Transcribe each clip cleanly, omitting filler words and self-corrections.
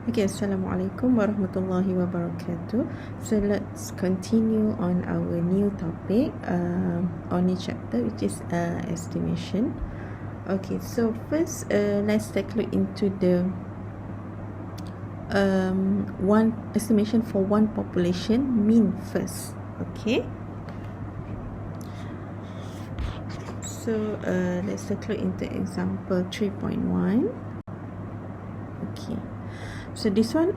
Okay, Assalamualaikum warahmatullahi wabarakatuh. So let's continue on our new topic on the chapter, which is estimation. Okay, so first let's take a look into the one estimation for one population mean first. Okay, so let's take a look into example 3.1. Okay, so this one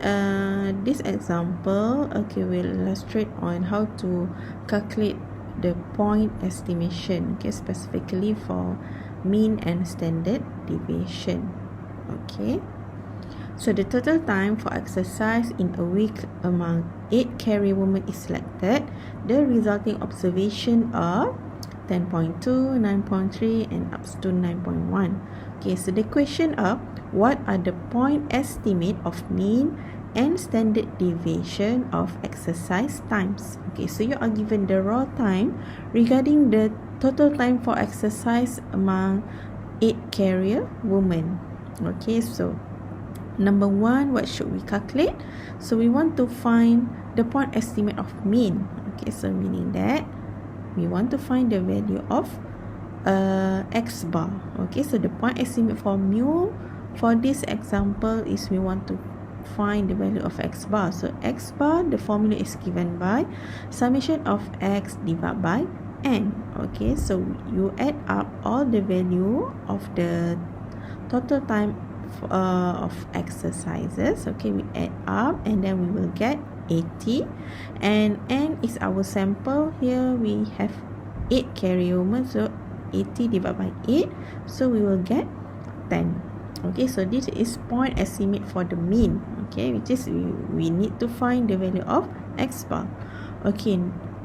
this example, okay, will illustrate on how to calculate the point estimation, okay, specifically for mean and standard deviation. Okay, so the total time for exercise in a week among 8 career women is selected. The resulting observation are 10.2, 9.3 and up to 9.1. Okay, so the question are, what are the point estimate of mean and standard deviation of exercise times? Okay, so you are given the raw time regarding the total time for exercise among 8 career women. Okay, so number one, what should we calculate? So we want to find the point estimate of mean. Okay, so meaning that we want to find the value of x bar. Okay, so the point estimate for mu for this example is we want to find the value of x bar. So x bar, the formula is given by summation of x divided by n. Okay, so you add up all the value of the total time of exercises. Okay, we add up and then we will get 80, and n is our sample. Here we have 8 career women, so 80 divided by 8, so we will get 10. Okay, so this is point estimate for the mean. Okay, which is we need to find the value of x bar. Okay,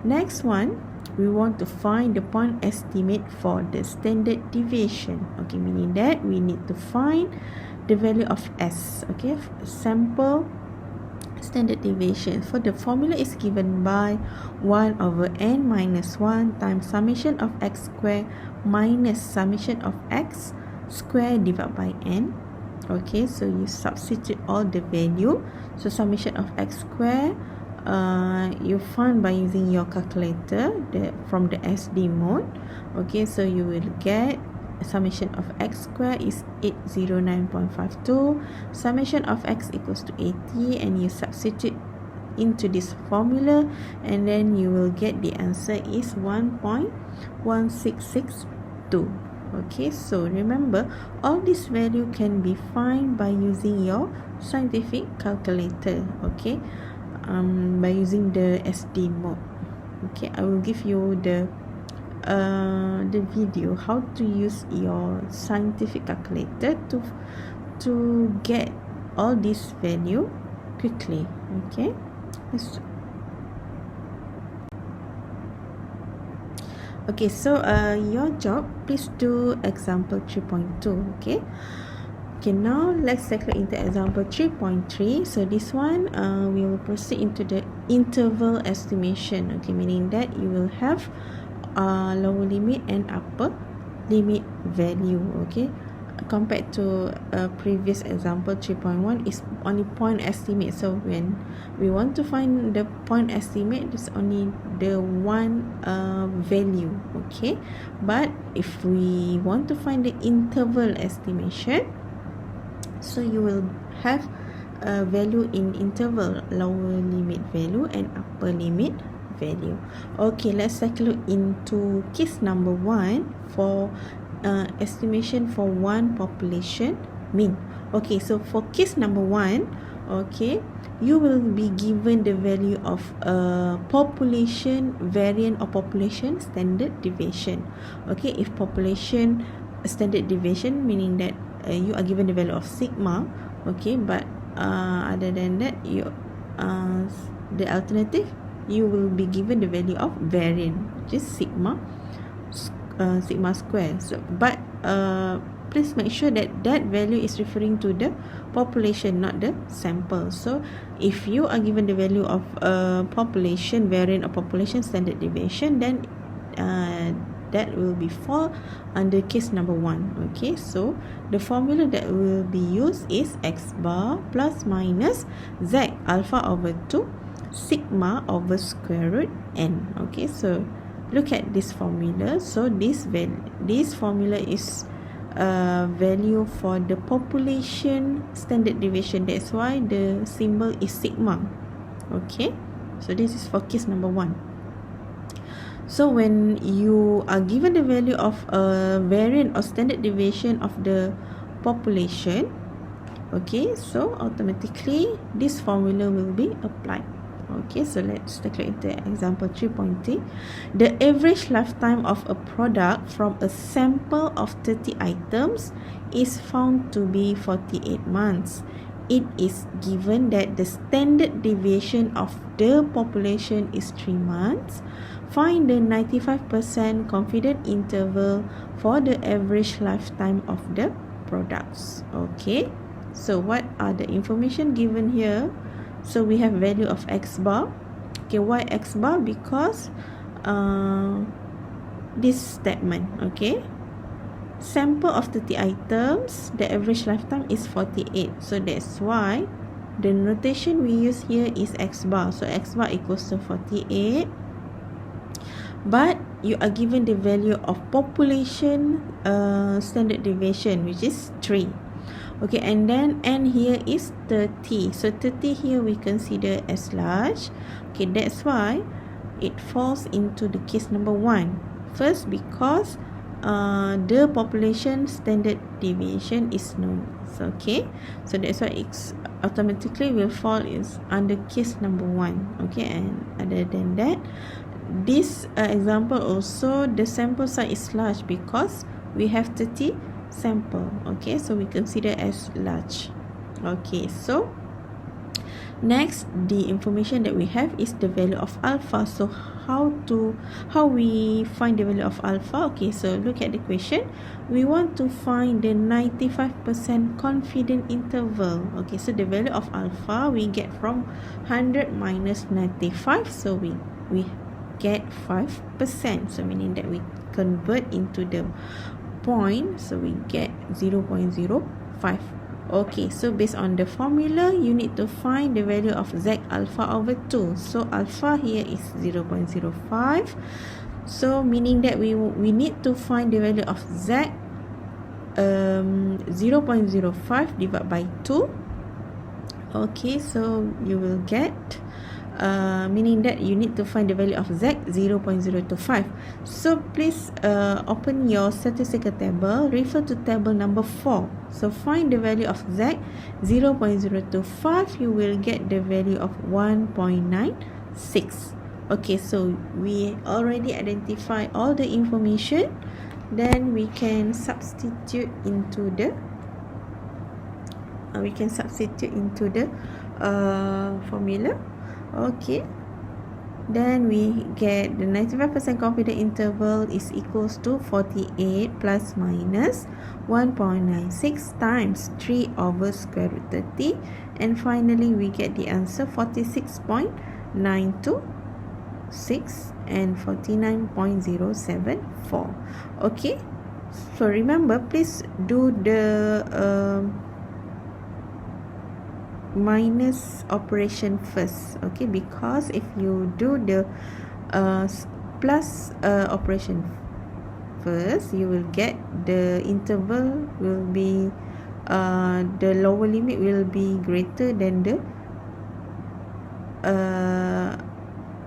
next one, we want to find the point estimate for the standard deviation. Okay, meaning that we need to find the value of s. Okay, sample standard deviation. For the formula is given by 1 over n minus 1 times summation of x square minus summation of x square divided by n. Okay, so you substitute all the value. So summation of x square you find by using your calculator from the SD mode. Okay, so you will get summation of x square is 809.52, summation of x equals to 80, and you substitute into this formula and then you will get the answer is 1.1662. Okay, so remember all this value can be found by using your scientific calculator. Okay, by using the SD mode. Okay, I will give you the video how to use your scientific calculator to get all this value quickly. Okay, okay, so your job, please do example 3.2. okay, now let's take a look into example 3.3. so this one we will proceed into the interval estimation. Okay, meaning that you will have lower limit and upper limit value. Okay, compared to previous example 3.1 is only point estimate. So when we want to find the point estimate, it's only the one value. Okay, but if we want to find the interval estimation, so you will have a value in interval, lower limit value and upper limit value. Okay, let's take a look into case number 1 for estimation for one population mean. Okay, so for case number 1, okay, you will be given the value of population variance or population standard deviation. Okay, if population standard deviation, meaning that you are given the value of sigma. Okay, but other than that, you the alternative, you will be given the value of variance, which is sigma square. So but please make sure that that value is referring to the population, not the sample. So if you are given the value of population variance or population standard deviation, then that will be fall under case number 1. Okay, so the formula that will be used is x bar plus minus z alpha over 2 sigma over square root n. Okay, so look at this formula. So this formula is value for the population standard deviation. That's why the symbol is sigma. Okay, so this is for case number 1. So when you are given the value of a variant or standard deviation of the population, okay, so automatically this formula will be applied. Okay, so let's take a look at example 3.3. The average lifetime of a product from a sample of 30 items is found to be 48 months. It is given that the standard deviation of the population is 3 months. Find the 95% confident interval for the average lifetime of the products. Okay, so what are the information given here? So we have value of x bar. Okay, why x bar? Because this statement, okay, sample of 30 items, the average lifetime is 48. So that's why the notation we use here is x bar. So x bar equals to 48. But you are given the value of population standard deviation, which is 3. Okay, and then n here is 30. So 30 here we consider as large. Okay, that's why it falls into the case number 1. First, because the population standard deviation is known. So, okay, so that's why it's automatically will fall is under case number 1. Okay, and other than that, this example also the sample size is large because we have 30 sample. Okay, so we consider as large. Okay, so next, the information that we have is the value of alpha. So how we find the value of alpha? Okay, so look at the question. We want to find the 95% confident interval. Okay, so the value of alpha we get from 100 minus 95. So we get 5%. So meaning that we convert into the point, so we get 0.05. Okay, so based on the formula, you need to find the value of z alpha over 2. So alpha here is 0.05. So meaning that we need to find the value of z 0.05 divided by 2. Okay, so you will get meaning that you need to find the value of z 0.025. So please open your statistical table, refer to table number 4. So find the value of z 0.025. You will get the value of 1.96. Okay, so we already identify all the information. Then we can substitute into the formula. Okay, then we get the 95% confident interval is equals to 48 plus minus 1.96 times 3 over square root 30, and finally we get the answer 46.926 and 49.074. Okay, so remember, please do the minus operation first. Okay, because if you do the plus operation first, you will get the interval will be the lower limit will be greater than the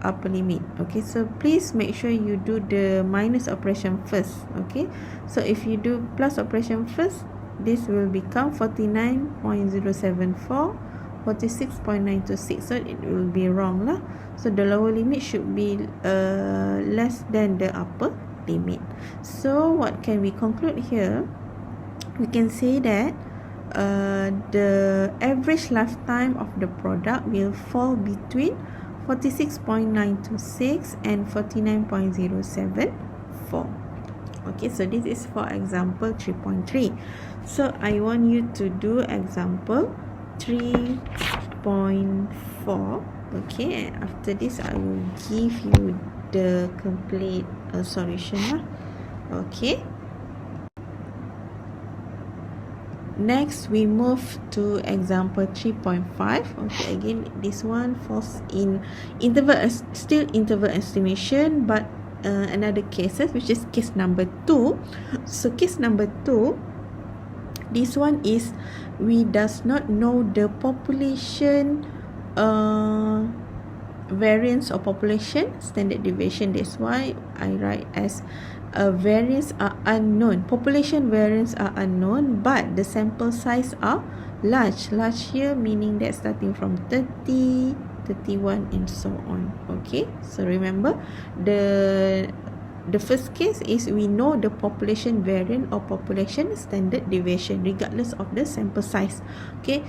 upper limit. Okay, so please make sure you do the minus operation first. Okay, so if you do plus operation first, this will become 49.074, 46.926. So it will be wrong lah. So the lower limit should be less than the upper limit. So what can we conclude here? We can say that the average lifetime of the product will fall between 46.926 and 49.074. Okay, so this is for example 3.3. So I want you to do example 3.4. Okay, and after this I will give you the complete solution lah. Okay. Next, we move to example 3.5. Okay, again, this one falls in interval, still interval estimation, but another cases, which is case number 2. So case number 2, this one is we does not know the population variance or population standard deviation. That's why I write as variance are unknown. Population variance are unknown, but the sample size are large. Large here meaning that starting from 30, 31 and so on. Okay, so remember the first case is we know the population variance or population standard deviation regardless of the sample size. Okay,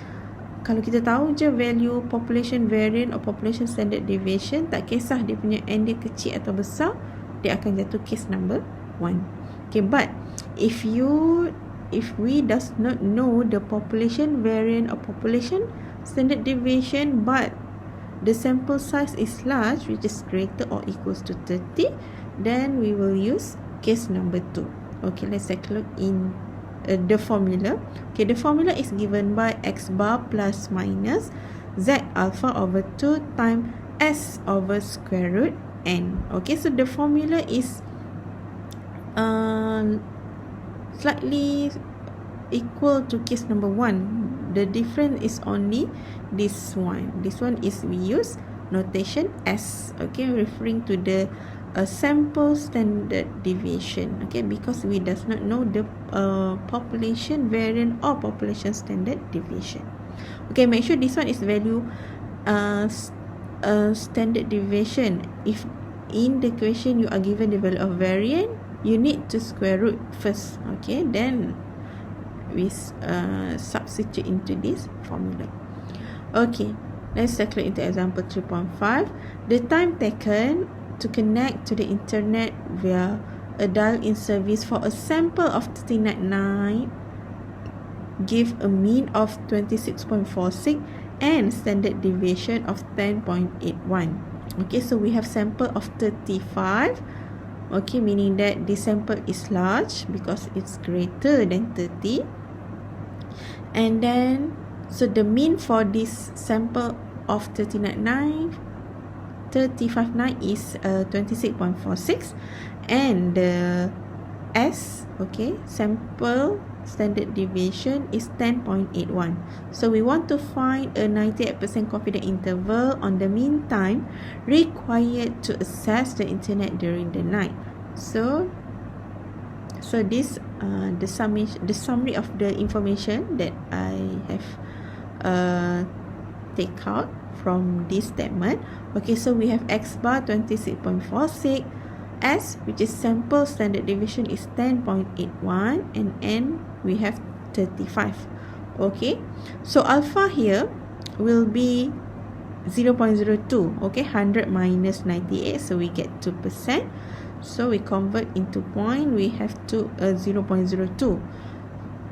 kalau kita tahu je value population variance or population standard deviation, tak kisah dia punya n dia kecil atau besar, dia akan jatuh case number 1. Okay, but if we does not know the population variance or population standard deviation, but the sample size is large, which is greater or equals to 30, then we will use case number 2. Okay, let's take a look in the formula. Okay, the formula is given by x bar plus minus z alpha over 2 times s over square root n. Okay, so the formula is slightly equal to case number 1. The difference is only this one. This one is we use notation S, okay, referring to the sample standard deviation, okay, because we does not know the population variance or population standard deviation. Okay, make sure this one is value standard deviation. If in the question you are given the value of variance, you need to square root first, okay, then we substitute into this formula. Okay, let's take a look into example 3.5. The time taken to connect to the internet via a dial-in service for a sample of 39 give a mean of 26.46 and standard deviation of 10.81. Okay, so we have sample of 35. Okay, meaning that the sample is large because it's greater than 30. And then, so the mean for this sample of 35.9 is 26.46, and the S, okay, sample standard deviation is 10.81. So we want to find a 98% confidence interval on the mean time required to access the internet during the night. So this the summary of the information that I have take out from this statement. Okay, so we have x bar 26.46, S, which is sample standard deviation, is 10.81, and N we have 35. Okay, so alpha here will be 0.02. Okay, 100 minus 98, so we get 2%. So we convert into point, we have to 0.02.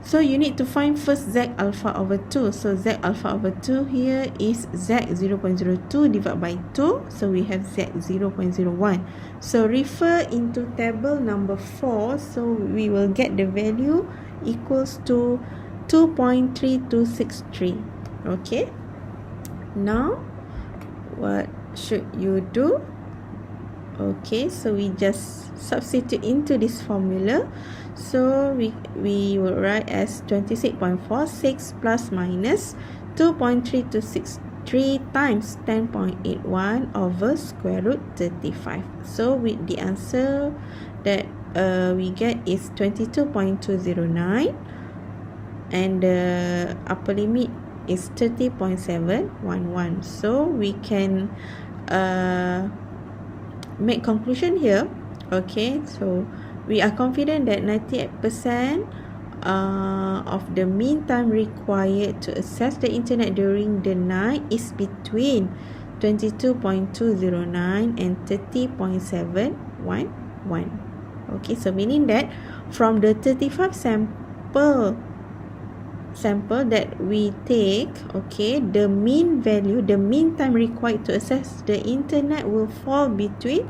So you need to find first z alpha over 2. So z alpha over 2 here is z 0.02 divided by 2. So we have z 0.01. So refer into table number 4. So we will get the value equals to 2.3263. Okay. Now, what should you do? Okay, so we just substitute into this formula. So we will write as 26.46 plus minus 2.3263 times 10.81 over square root 35. So with the answer that we get is 22.209, and the upper limit is 30.711. So we can make conclusion here. Okay, so we are confident that 98% of the mean time required to access the internet during the night is between 22.209 and 30.711. Okay, so meaning that from the 35 sample that we take, okay, the mean value, the mean time required to access the internet will fall between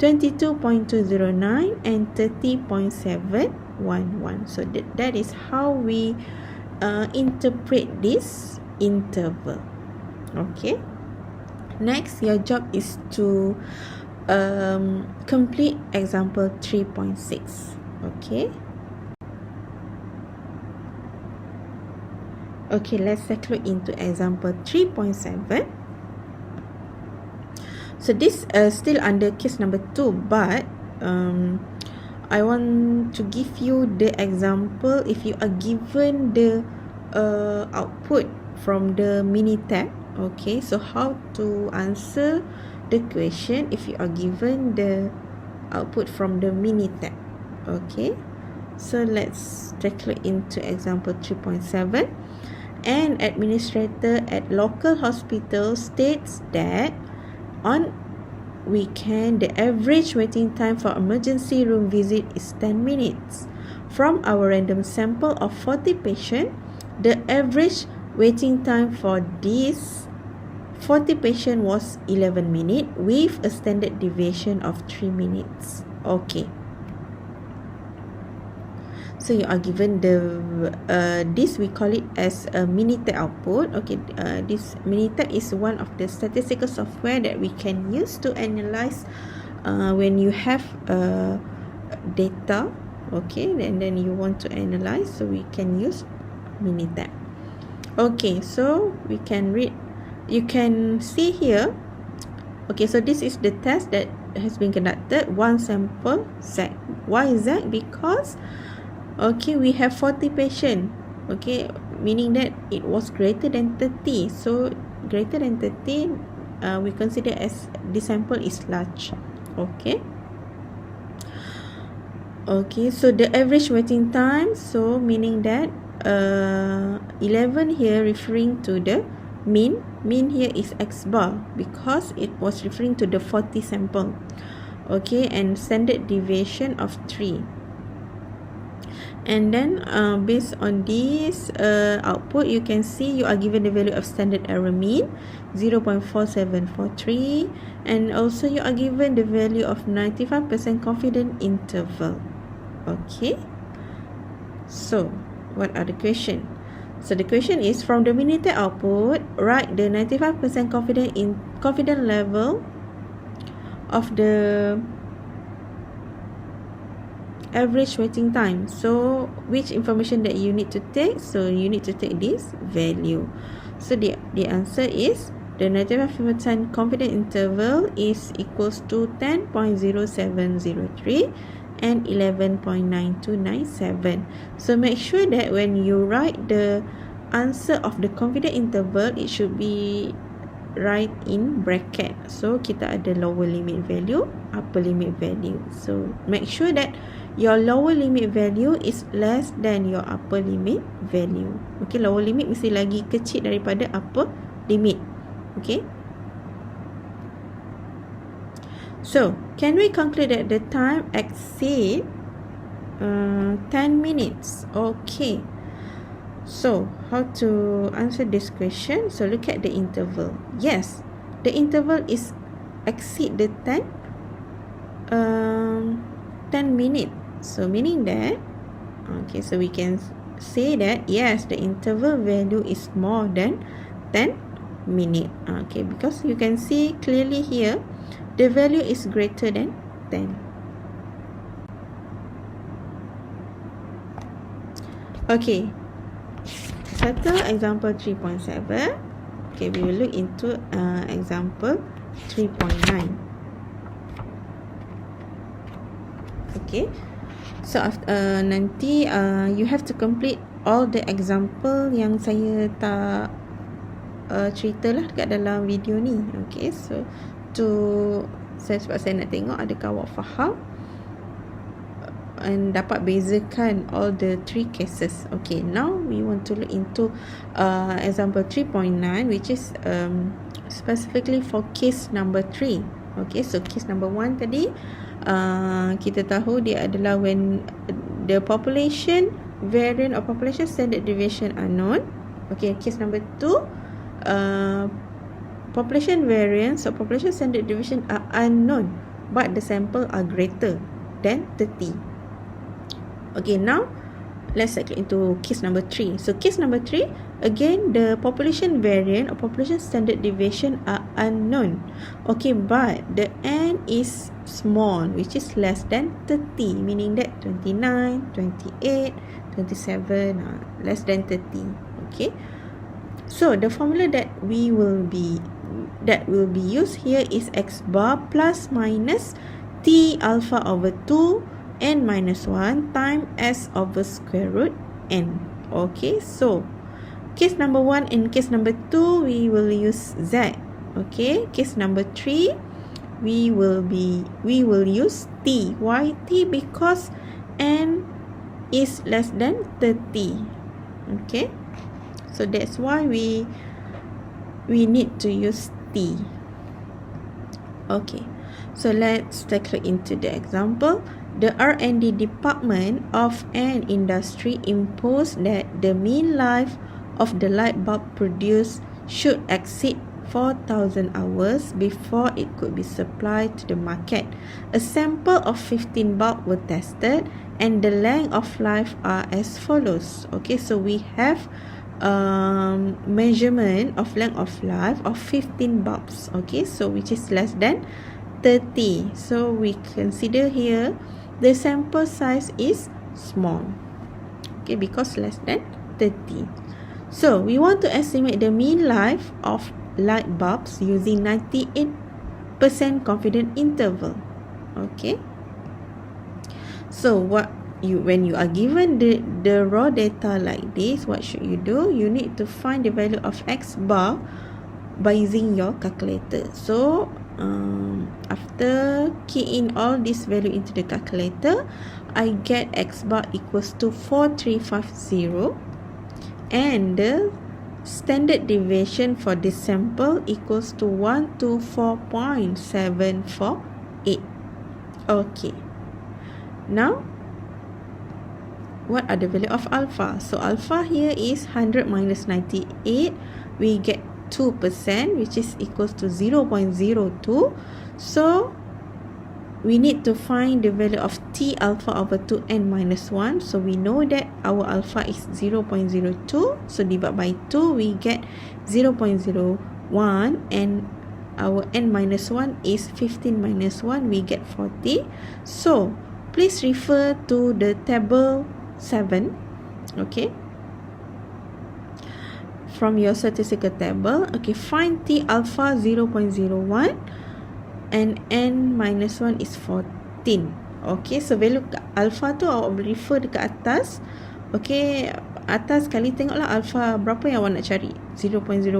22.209 and 30.711. So that is how we interpret this interval. Okay, next your job is to complete example 3.6. Okay, let's take a look into example 3.7. So this still under case number 2, but I want to give you the example if you are given the output from the Minitab. Okay, so how to answer the question if you are given the output from the Minitab. Okay, so let's take a look into example 3.7. An administrator at local hospital states that on weekend, the average waiting time for emergency room visit is 10 minutes. From our random sample of 40 patients, the average waiting time for these 40 patients was 11 minutes with a standard deviation of 3 minutes. Okay. So you are given the this, we call it as a Minitab output. Okay, this Minitab is one of the statistical software that we can use to analyze when you have data. Okay, and then you want to analyze, so we can use Minitab. Okay, so we can read. You can see here. Okay, so this is the test that has been conducted. One sample Z. Why is that? Because okay, we have 40 patients. Okay, meaning that it was greater than 30. So greater than 30, we consider as the sample is large. Okay. Okay, so the average waiting time, so meaning that 11 here referring to the mean. Mean here is X bar because it was referring to the 40 sample. Okay, and standard deviation of 3. And then based on this output, you can see you are given the value of standard error mean 0.4743, and also you are given the value of 95% confidence interval. Okay, so what are the question? So the question is, from the Minitab output, write the 95% confidence level of the average waiting time. So which information that you need to take? So you need to take this value. So the answer is the 95% confidence interval is equals to 10.0703 and 11.9297. So make sure that when you write the answer of the confidence interval, it should be right in bracket. So kita ada lower limit value, upper limit value. So make sure that your lower limit value is less than your upper limit value. Okay, lower limit mesti lagi kecil daripada upper limit. Okay. So, can we conclude that the time exceed 10 minutes? Okay. So, how to answer this question? So, look at the interval. Yes, the interval is exceed the 10 minutes. So, meaning that, okay, so we can say that, yes, the interval value is more than 10 minutes. Okay, because you can see clearly here, the value is greater than 10. Okay, settle example 3.7. Okay, we will look into example 3.9. Okay, so after nanti you have to complete all the example yang saya tak cerita lah dekat dalam video ni. Okay, so sebab saya nak tengok adakah awak faham and dapat bezakan all the 3 cases. Okay, now we want to look into example 3.9, which is specifically for case number 3. Okay, so case number 1 tadi kita tahu dia adalah when the population variance or population standard deviation are known. Okay, case number 2, population variance or population standard deviation are unknown. but the sample are greater than 30. Okay, now let's cycle into case number 3. So case number 3, again the population variance or population standard deviation are unknown. Okay, but the n is small, which is less than 30, meaning that 29, 28, 27, less than 30. Okay, so the formula that will be used here is x bar plus minus t alpha over 2 n minus 1 times s over square root n. Okay, so case number 1 and case number 2 we will use z. Okay, case number 3 we will use t. Why t? Because n is less than 30. Okay, so that's why we need to use t. Okay, so let's take a look into the example. The R&D department of an industry imposed that the mean life of the light bulb produced should exceed 4,000 hours before it could be supplied to the market. A sample of 15 bulbs were tested and the length of life are as follows. Okay, so we have measurement of length of life of 15 bulbs. Okay, so which is less than 30. So we consider here the sample size is small. Okay, because less than 30. So we want to estimate the mean life of light bulbs using 98% confidence interval. Okay, so when you are given the raw data like this, what should you do? You need to find the value of x bar by using your calculator. So after key in all this value into the calculator, I get x bar equals to 4350 and the standard deviation for this sample equals to 124.748. Okay, now what are the value of alpha? So alpha here is 100 minus 98. We get 2%, which is equals to 0.02. So we need to find the value of t alpha over 2n minus 1. So we know that our alpha is 0.02. So divide by 2, we get 0.01. And our n minus 1 is 15 minus 1. We get 40. So please refer to the table 7. Okay, from your statistical table. Okay, find t alpha 0.01 and n minus 1 is 14. Okay, so value alpha tu awak boleh refer dekat atas. Okay, atas sekali tengoklah alpha berapa yang awak nak cari, 0.01.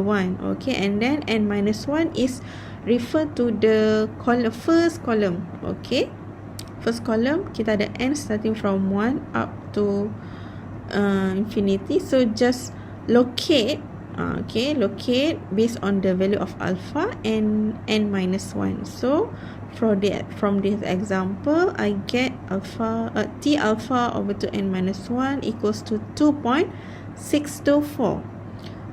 Okay, and then n minus 1 is refer to the first column. Okay, first column kita ada n starting from 1 up to infinity. So just locate locate based on the value of alpha and n minus 1. So from this example, I get t alpha over to n minus 1 equals to 2.624.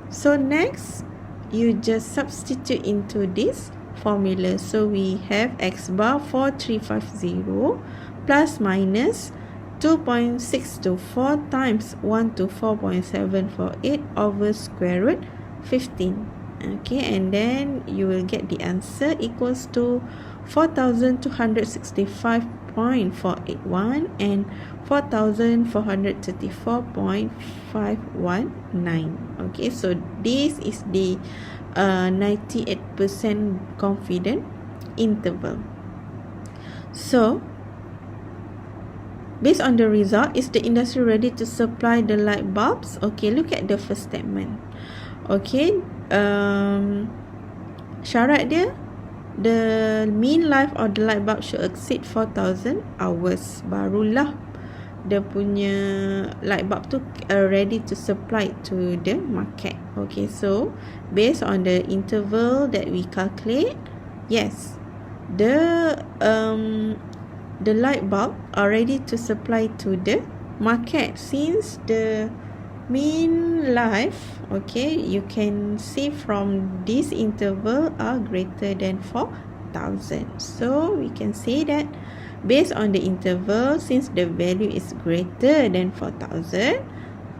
So next, you just substitute into this formula. So we have x bar 4350 plus minus 2.624 times 124.748 over square root 15. Okay, and then you will get the answer equals to 4,265.481 and 4,434.519. Okay, so this is the 98% confident interval. So based on the result, is the industry ready to supply the light bulbs? Okay, look at the first statement. Okay, syarat dia, the mean life of the light bulb should exceed 4,000 hours. Barulah dia punya light bulb tu ready to supply to the market. Okay, so based on the interval that we calculate, yes, the light bulb are ready to supply to the market since the mean life, okay, you can see from this interval are greater than 1000. So we can say that based on the interval, since the value is greater than 4000,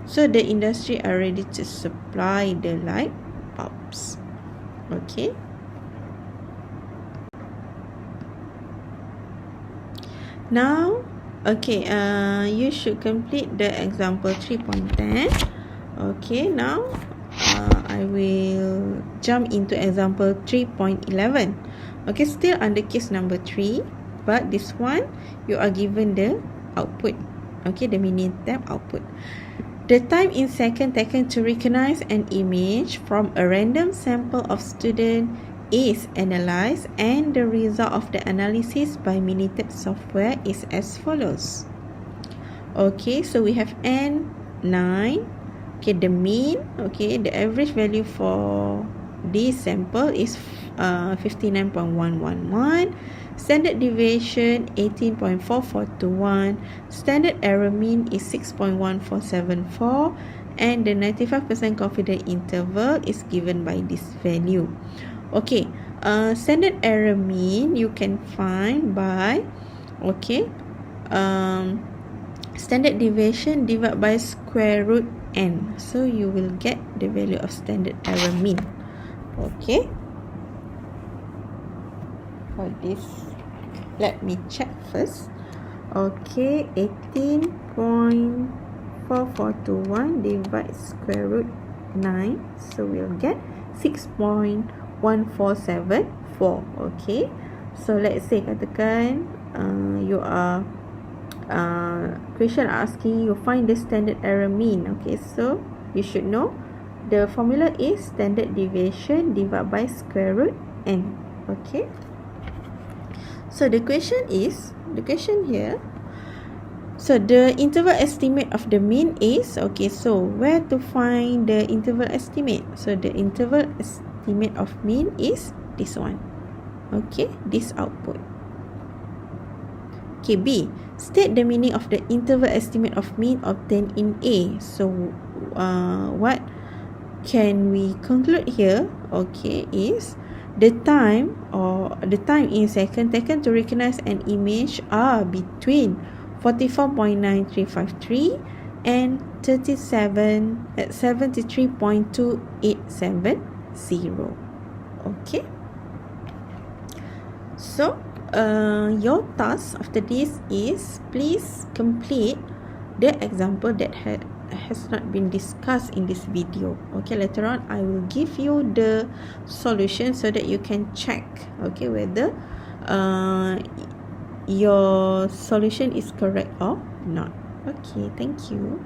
so the industry are ready to supply the light bulbs. Okay. Now, okay, you should complete the example 3.10. Okay, now I will jump into example 3.11. Okay, still under case number 3, but this one you are given the output. Okay, the minimum output. The time in second taken to recognize an image from a random sample of student is analyzed, and the result of the analysis by Minitab software is as follows. Okay, so we have N9. Okay, the mean, okay, the average value for this sample is 59.111. Standard deviation 18.4421. Standard error mean is 6.1474, and the 95% confidence interval is given by this value. Okay, standard error mean you can find by, okay, standard deviation divided by square root n. So you will get the value of standard error mean. Okay, for this, let me check first. Okay, 18.4421 divided square root 9, so we'll get 6.1474. Okay, so let's say katakan you are question asking you find the standard error mean. Okay, so you should know the formula is standard deviation divided by square root n. Okay, so the question here, so the interval estimate of the mean is, okay, so where to find the interval estimate? So the interval estimate of mean is this one. Okay, this output. Okay, B, state the meaning of the interval estimate of mean obtained in A. So what can we conclude here? Okay, is the time in second taken to recognize an image are between 44.9353 and 73.2870. Okay, so your task after this is please complete the example that has not been discussed in this video. Okay, later on I will give you the solution so that you can check, okay, whether your solution is correct or not. Okay, thank you.